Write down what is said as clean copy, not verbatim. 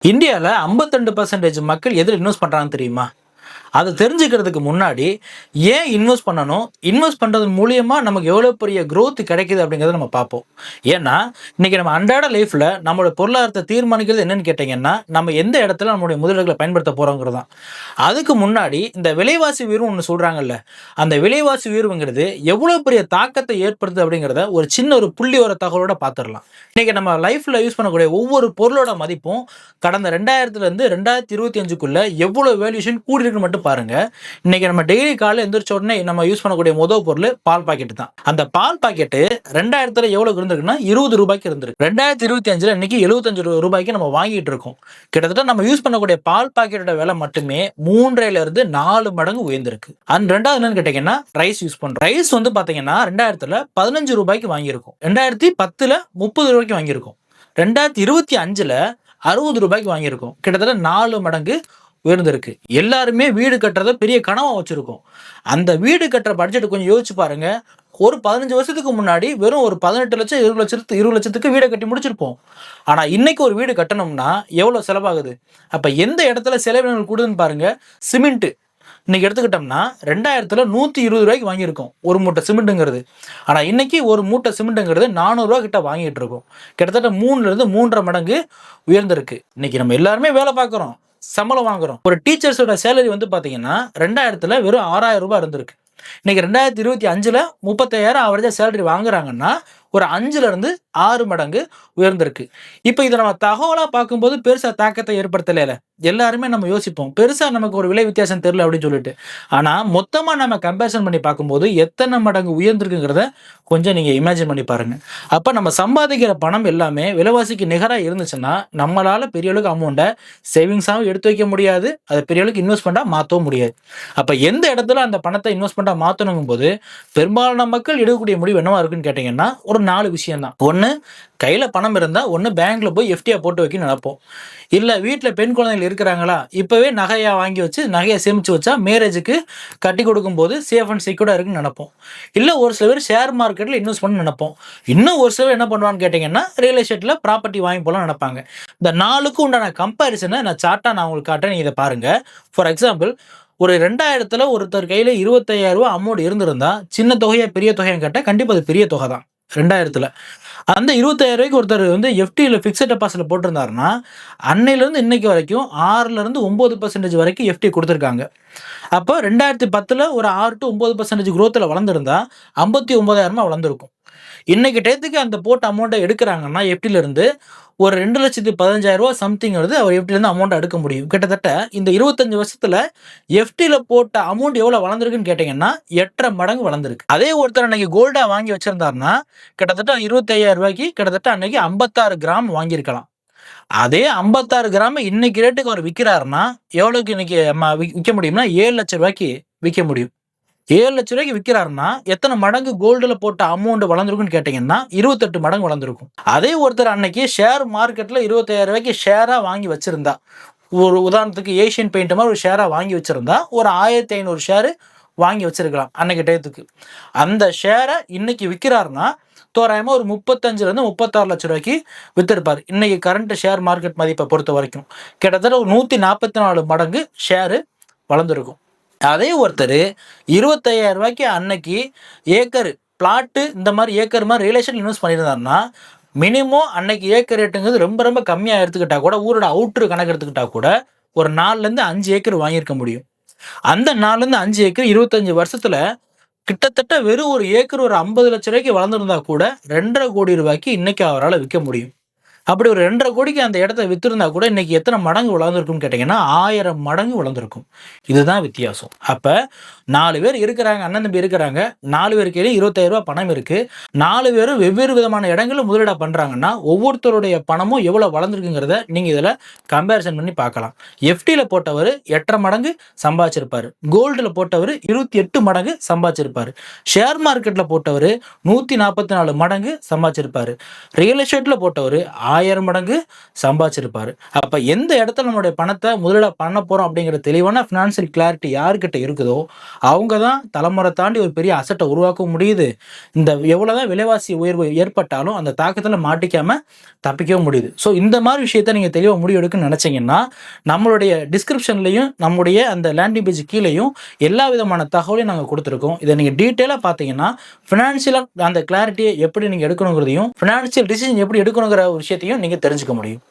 இந்தியால 52% மக்கள் எதில இன்வெஸ்ட் பண்றாங்கன்னு தெரியுமா? அத தெரிஞ்சுக்கிறதுக்கு முன்னாடி, ஏன் இன்வெஸ்ட் பண்ணணும்? இன்வெஸ்ட் பண்றது மூலியமா நமக்கு எவ்வளோ பெரிய குரோத் கிடைக்குது அப்படிங்கிறத நம்ம பார்ப்போம். ஏன்னா, இன்னைக்கு நம்ம அன்றாட லைஃப்ல நம்மளோட பொருளாதாரத்த தீர்மானிக்கிறது என்னன்னு கேட்டீங்கன்னா, நம்ம எந்த இடத்துல நம்முடைய முதலீடுகள பயன்படுத்த போறோங்கிறது தான். அதுக்கு முன்னாடி இந்த விலைவாசி உயர்வுன்னு ஒண்ணு சொல்றாங்கல்ல, அந்த விலைவாசி உயர்வுங்கிறது எவ்வளோ பெரிய தாக்கத்த ஏற்படுத்துது அப்படிங்கிறத ஒரு புள்ளிவிவர தகவலோட பார்த்துரலாம். இன்னைக்கு நம்ம லைஃப்ல யூஸ் பண்ணக்கூடிய ஒவ்வொரு பொருளோட மதிப்பும் கடந்த 2000லேருந்து 2025க்குள்ள எவ்வளோ வேல்யூஷன் கூடியிருக்குன்னு மட்டும் பாருங்க. இன்னைக்கு நம்ம டெய்லி காலையில எந்திரிச்ச உடனே நம்ம யூஸ் பண்ணக்கூடிய பொருள் பால் பாக்கெட் தான். அந்த பால் பாக்கெட்டு 2000த்துல எவ்வளவுக்கு இருந்திருக்குன்னா ரூ. 20க்கு இருந்திருக்கு. 2025ல இன்னைக்கு ரூ. 75க்கு நம்ம வாங்கிட்டு இருக்கோம். கிட்டத்தட்ட நம்ம யூஸ் பண்ணக்கூடிய பால் பாக்கெட்டோட விலை மட்டுமே 3.5லிருந்து 4 மடங்கு உயர்ந்திருக்கு. அண்ட் 2வது என்னன்னு கேட்டீங்கன்னா ரைஸ் யூஸ் பண்றோம். ரைஸ் வந்து பாத்தீங்கன்னா 2000த்துல ரூ. 15க்கு வாங்கியிருக்கோம். 2010ல ரூ. 30க்கு வாங்கியிருக்கோம். 2025ல ரூ. 60க்கு வாங்கியிருக்கோம். கிட்டத்தட்ட 4 மடங்கு உயர்ந்திருக்கு. எல்லாருமே வீடு கட்டுறத பெரிய கனவா வச்சிருக்கோம். அந்த வீடு கட்டுற பட்ஜெட் கொஞ்சம் யோசிச்சு பாருங்க. ஒரு 15 வருஷத்துக்கு முன்னாடி வெறும் ஒரு 18 லட்சம் 20 லட்சத்துக்கு வீட கட்டி முடிச்சிருப்போம். ஆனா இன்னைக்கு ஒரு வீடு கட்டணும்னா எவ்வளவு செலவாகுது? அப்ப எந்த இடத்துல செலவினங்கள் கூடுதுன்னு பாருங்க. சிமெண்ட் இன்னைக்கு எடுத்துக்கிட்டோம்னா 2000த்துல ரூ. 120க்கு வாங்கியிருக்கோம் ஒரு மூட்டை சிமெண்ட்ங்கிறது. ஆனா இன்னைக்கு ஒரு மூட்டை சிமெண்ட்ங்கிறது ரூ. 400 கிட்ட வாங்கிட்டு இருக்கோம். கிட்டத்தட்ட 3லிருந்து 3.5 மடங்கு உயர்ந்திருக்கு. இன்னைக்கு நம்ம எல்லாருமே வேலை பார்க்குறோம், சம்பளம் வாங்குறோம். ஒரு டீச்சர்ஸோட சேலரி வந்து பாத்தீங்கன்னா 2000த்துல வெறும் ரூ. 6000 இருந்திருக்கு. இன்னைக்கு 2025ல 35,000 ஆவரேஜா சேலரி வாங்குறாங்கன்னா ஒரு 5லிருந்து 6 மடங்கு உயர்ந்திருக்கு. இப்ப இத நம்ம தகவலா பார்க்கும்போது பெருசா தாக்கத்தை ஏற்படுத்தலைல. எல்லாருமே நம்ம யோசிப்போம். பெருசா நமக்கு ஒரு விலை வித்தியாசம் தெரியல அப்படின்னு சொல்லிட்டு. ஆனா மொத்தமா நம்ம கம்பேரிசன் பண்ணி பார்க்கும்போது எத்தனை மடங்கு உயர்ந்திருக்குங்கிறத கொஞ்சம் நீங்க இமேஜின் பண்ணி பாருங்க. அப்ப நம்ம சம்பாதிக்கிற பணம் எல்லாமே விலைவாசிக்கு நிகரா இருந்துச்சுன்னா, நம்மளால பெரிய அளவுக்கு அமௌண்ட்ட சேவிங்ஸாவும் எடுத்து வைக்க முடியாது. அத பெரிய அளவுக்கு இன்வெஸ்ட்மென்ட்டா மாத்தவும் முடியாது. அப்ப எந்த இடத்துல அந்த பணத்த இன்வெஸ்ட்மென்ட்டா மாத்தணுங்கும்போது, பெரும்பாலான மக்கள் எடுக்கக்கூடிய முடிவு என்னவா இருக்குன்னு கேட்டீங்கன்னா, ஒரு 4 விஷயம் தான். 1 கையில பணம் இருந்தா, பேங்க்ல போய் எஃப்டியா போட்டு வைக்கணும்னு நெனைப்போம். இல்ல வீட்ல பெண் குழந்தைகள் இருக்கிறாங்களா, இப்பவே நகையா வாங்கி வச்சு, நகைய சேமிச்சு வச்சா மேரேஜுக்கு கட்டிக் கொடுக்கும்போது சேஃப் அண்ட் செக்யூர்டா இருக்குன்னு நெனைப்போம். இல்ல ஒரு சில பேர் ஷேர் மார்க்கெட்ல இன்வெஸ்ட் பண்ணணும்னு நெனைப்போம். இன்னும் ஒரு சிலர் என்ன பண்ணுவான்னு கேட்டீங்கன்னா, ரியல் எஸ்டேட்ல ப்ராப்பர்ட்டி வாங்கி போடலாம்னு நெனைப்பாங்க. இந்த 4க்கும் உண்டான கம்பேரிசன நான் உங்களுக்கு காட்டுறேன். நீங்க இத பாருங்க. ஃபார் எக்ஸாம்பிள் ஒரு 2000த்துல ஒருத்தர் கையில ரூ. 25,000 அமௌண்ட் இருந்திருந்தா, சின்ன தொகையா, பெரிய தொகையான்னு கேட்டா, கண்டிப்பா அது பெரிய தொகை தான். 2000த்துல. அந்த ரூ. 25,000க்கு ஒருத்தர் வந்து எஃப்டில பிக்ஸட் டெபாசிட்ல போட்டிருந்தாருன்னா, அன்னையிலிருந்து இன்னைக்கு வரைக்கும் 6லிருந்து 9% வரைக்கும் எஃப்டி குடுத்துருக்காங்க. அப்போ 2010ல ஒரு 6 டூ 9% குரோத்ல வளர்ந்திருந்தா, 59,000 வளர்ந்திருக்கும். இன்னைக்கு டயத்துக்கு அந்த போட்ட அமௌண்ட்ட எடுக்குறாங்கன்னா, எஃப்டில இருந்து ஒரு ரூ. 2,15,000 சம்திங் வருது. அவர் எஃப்டில இருந்து அமௌண்ட்ட எடுக்க முடியும். கிட்டத்தட்ட இந்த 25 வருஷத்துல எஃப்டில போட்ட அமௌண்ட் எவ்வளவு வளர்ந்திருக்குன்னு கேட்டீங்கன்னா, 8 1/2 மடங்கு வளர்ந்திருக்கு. அதே ஒருத்தர் அன்னைக்கு கோல்டா வாங்கி வச்சிருந்தாருன்னா, கிட்டத்தட்ட ரூ. 25,000க்கு கிட்டத்தட்ட அன்னைக்கு 56 கிராம் வாங்கியிருக்கலாம். அதே 56 கிராம் இன்னைக்கு ரேட்டுக்கு அவர் விக்கிறாருன்னா, எவ்வளவுக்கு இன்னைக்கு விக்க முடியும்னா, ரூ. 7,00,000க்கு விக்க முடியும். ரூ. 7,00,000க்கு விக்கிறாருன்னா, எத்தன மடங்கு கோல்டுல போட்ட அமௌண்ட் வளர்ந்திருக்குன்னு கேட்டீங்கன்னா, 28 மடங்கு வளர்ந்திருக்கும். அதே ஒருத்தர் அன்னைக்கு ஷேர் மார்க்கெட்ல ரூ. 25,000க்கு ஷேரா வாங்கி வச்சிருந்தா, ஒரு உதாரணத்துக்கு ஏசியன் பெயிண்ட் மாரி ஒரு ஷேரா வாங்கி வச்சிருந்தா, ஒரு 1,500 ஷேர் வாங்கி வச்சிருக்கலாம் அன்னைக்கு டயத்துக்கு. அந்த ஷேர இன்னைக்கு விக்கிறாருன்னா, தோராயமா ஒரு 35லிருந்து 36 லட்சம் ரூபாய்க்கு வித்திருப்பாரு. இன்னைக்கு கரண்ட் ஷேர் மார்க்கெட் மதிப்ப பொறுத்தவரைக்கும். கிட்டத்தட்ட ஒரு 144 மடங்கு ஷேர் வளர்ந்திருக்கும். அதே ஒருத்தரு ரூ. 25,000க்கு அன்னைக்கு ஏக்கர் பிளாட் இந்த மாரி ஏக்கர் மாரி ரியல் எஸ்டேட்ல இன்வெஸ்ட் பண்ணியிருந்தாருன்னா, மினிமம் அன்னைக்கு ஏக்கர் ரேட்டுங்கிறது ரொம்ப ரொம்ப கம்மியா எடுத்துக்கிட்டா கூட, ஊரோட அவுட்டர் கணக்கு எடுத்துக்கிட்டா கூட, ஒரு 4லிருந்து 5 ஏக்கர் வாங்கியிருக்க முடியும். அந்த 4லிருந்து 5 ஏக்கர் 25 வருஷத்துல கிட்டத்தட்ட வெறும் ஒரு ஏக்கர் ஒரு ரூ. 50,00,000 வளர்ந்திருந்தா கூட, ரூ. 2,50,00,000 இன்னைக்கு அவரால விக்க முடியும். அப்படி ஒரு 2,50,00,000 அந்த இடத்த வித்திருந்தா கூட இன்னைக்கு எத்தனை மடங்கு வளர்ந்திருக்கும்னு கேட்டீங்கன்னா, 1000 மடங்கு வளர்ந்திருக்கும். இதுதான் வித்தியாசம். அப்ப 4 பேர் இருக்கிறாங்க, அண்ணன் தம்பி இருக்கிறாங்க. 4 பேர் கையிலயும் ரூ. 25,000 பணம் இருக்கு. 4 பேரும் வெவ்வேறு விதமான இடங்கள்ல முதலீடா பண்றாங்கன்னா, ஒவ்வொருத்தருடைய பணமும் எவ்வளவு வளர்ந்திருக்குங்கிறத நீங்க இதுல கம்பேரிசன் பண்ணி பார்க்கலாம். எஃப்டில போட்டவரு 8.5 மடங்கு சம்பாதிச்சிருப்பாரு. கோல்டுல போட்டவரு 28 மடங்கு சம்பாதிச்சிருப்பாரு. ஷேர் மார்க்கெட்ல போட்டவரு 144 மடங்கு சம்பாதிச்சிருப்பாரு. ரியல் எஸ்டேட்ல போட்டவரு 1000 மடங்கு சம்பாதிச்சிருப்பாரு. அப்ப எந்த இடத்துல நம்மளுடைய பணத்தை முதலீடா பண்ண போறோம் அப்படிங்கிற தெளிவான ஃபினான்ஷியல் கிளாரிட்டி யார்கிட்ட இருக்குதோ, அவங்க தான் தலைமுறை தாண்டி ஒரு பெரிய அசட்ட உருவாக்கவும் முடியுது. இந்த எவ்வளவுதான் விலைவாசி உயர்வு ஏற்பட்டாலும் அந்த தாக்கத்துல மாட்டிக்காம தப்பிக்கவும் முடியுது. ஸோ இந்த மாதிரி விஷயத்த நீங்க தெளிவா முடிவு எடுக்கணும்னு நினைச்சீங்கன்னா, நம்மளுடைய டிஸ்கிரிப்ஷன்லயும் நம்முடைய அந்த லேண்டிங் பேஜ் கீழேயும் எல்லா விதமான தகவலையும் நாங்க குடுத்திருக்கோம். இத நீங்க டீட்டெயிலா பார்த்தீங்கன்னா, ஃபினான்ஷியலா அந்த கிளாரிட்டிய எப்படி நீங்க எடுக்கணுங்கிறதையும், ஃபினான்ஷியல் டிசிஷன் எப்படி எடுக்கணுங்கிற ஒரு விஷயத்தையும் நீங்க தெரிஞ்சுக்க முடியும்.